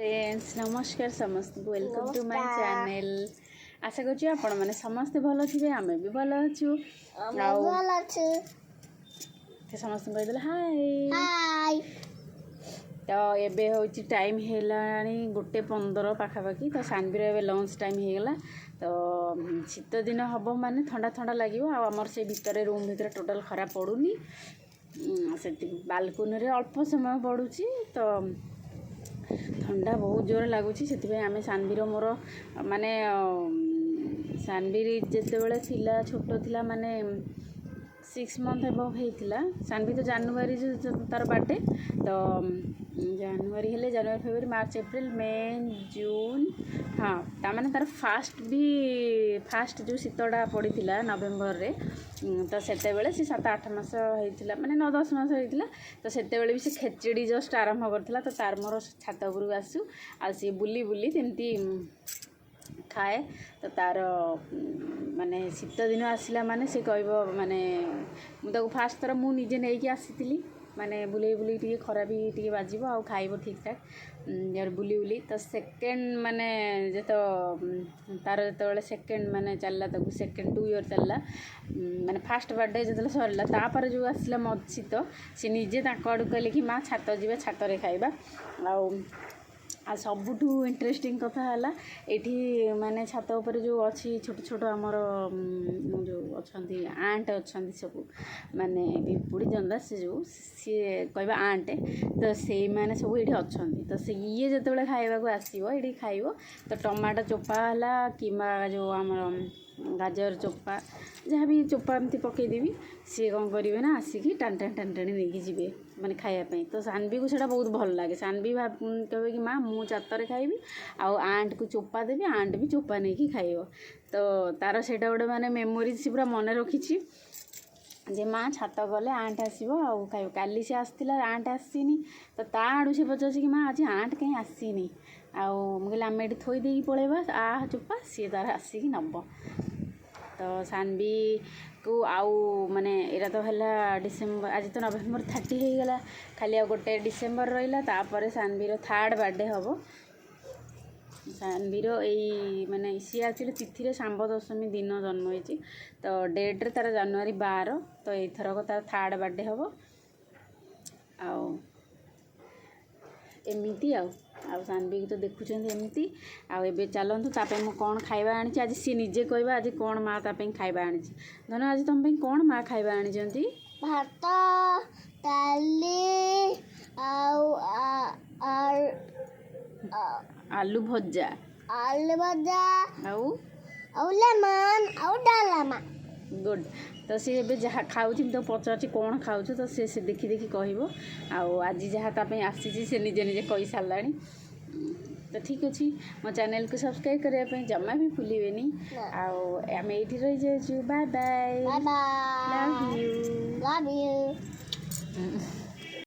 Friends नमस्कार समस्त welcome to my channel. आशा करूँ आपण मैंने समस्ते भल थे आम भी भल अच्छु समस्त कहीदे हाय। तो एबे हूँ टाइम है 1:15 पाखापाखि तो सानवीर ए लंच टाइम होगला। तो शीत दिन हम माने ठंडा ठंडा लगे आमर से भितर रूम भितर टोटाल खरा पड़ूनी से बालकोनी अल्प समय पड़ुची। तो ठंडा बहुत जोर लगुच से आम सानवीर मोर माने सानवीर जिते थिला छोट थिला माने 6 मंथ एबव होता। सानवी तो जनवरी तार बर्थडे तो जनवरी हेले जनवरी फेब्रुआरी मार्च एप्रिल मे जून हाँ तार तार फास्ट जो शीतटा पड़ा नवेम्बर रे तो सेतेबेले से 7-8 मास होता माने 9-10 मास होता। तो सेतेबेले भी से खेचड़ी जस्ट आरंभ करथिला। तो तार मोर छात उपरକୁ आसु आ सी बुली बुली तेमती खाए। तो तार माने शीत दिन आसला माने से कहबो माने मुझे फास्ट थर मुझे नहीं आसी माने बुले बुले टी खरा भी टी बाजिबो आ खाइबो ठीक ठाक यार बुली बुली। तो सेकेंड माने जे तो तार जो सेकेंड माने चलला तक सेकेंड 2 ईयर चलला माने फास्ट बर्थडे जो सरला तापर जो आसला शीत सी निजे आड़ू कहले कि माँ छात जीवा छात रे खाइबा आ सबुठू इंटरेस्टिंग कथा है ये माने छात उपर जो अच्छी छोट छोट आमर जो अच्छा आंट अच्छा सब माने पिंपुड़ी जंदा से जो सी कहवा आंटे तो से माने सब ये अच्छा। तो से ये जो खाइबा आसो ये खाइब तो टमाटो चोपा है कि जो आमर गाजर चोपा जहाँ भी चोपा एमती पकईदेवी सी कौन करेंगे ना आसिकी टाण टाणी नहीं जी मैंने खायापी। तो सानवी को ସେଇଟା बहुत भल लगे। सानवी कहे कि माँ मु चातर खाइबी आउ आंट को चोपा देवी आंट भी चोपा नहीं कि खाइब। तो तार ସେଇଟା गोटे माने मेमोरी से पूरा मन रखी जे माँ छात गले आंट आसो आउ खाइब। काली से आसला आंट आसीनी तो ता आड़ू से पचार कि माँ आज आंट कहीं आसीनी आउ मुझे आम ये थोईदे पलैबा आ चोपा सी तार आसिकी नब। तो सानवी को आउ माने एरा तो है डिसेम्बर आज तो नवेम्बर 30 हो गला खाली आ गोटे डिसेम्बर रहा तापर सानवीर 3rd बर्थडे हम। सानवीर यही माने सी एक्चुअली तिथि सांब दशमी दिन जन्म होती तो डेट्रे तार जनवरी 12 तो यथरक तार 3rd बर्थडे हम एमती आ सानवी तो देखुं एमती आबे चलतु ताप मु कौन खाइबा आनी आज सी निजे कहवा आज कौन माँ ताप खाइबा आनी धन आज तुम कौन माँ खाइबा आनी भात डाली आलू भजा लेमन डालमा गुड। तो सी ए जहाँ खाऊ तो पचार कौन खाऊ तो से देखी देखी कह आज जहाँ ताप आसी से निजे निजे कही सारा। तो ठीक अच्छे मो चैनल को सब्सक्राइब करने जमा भी भूलें आम ये रही जाइए। Bye bye love you.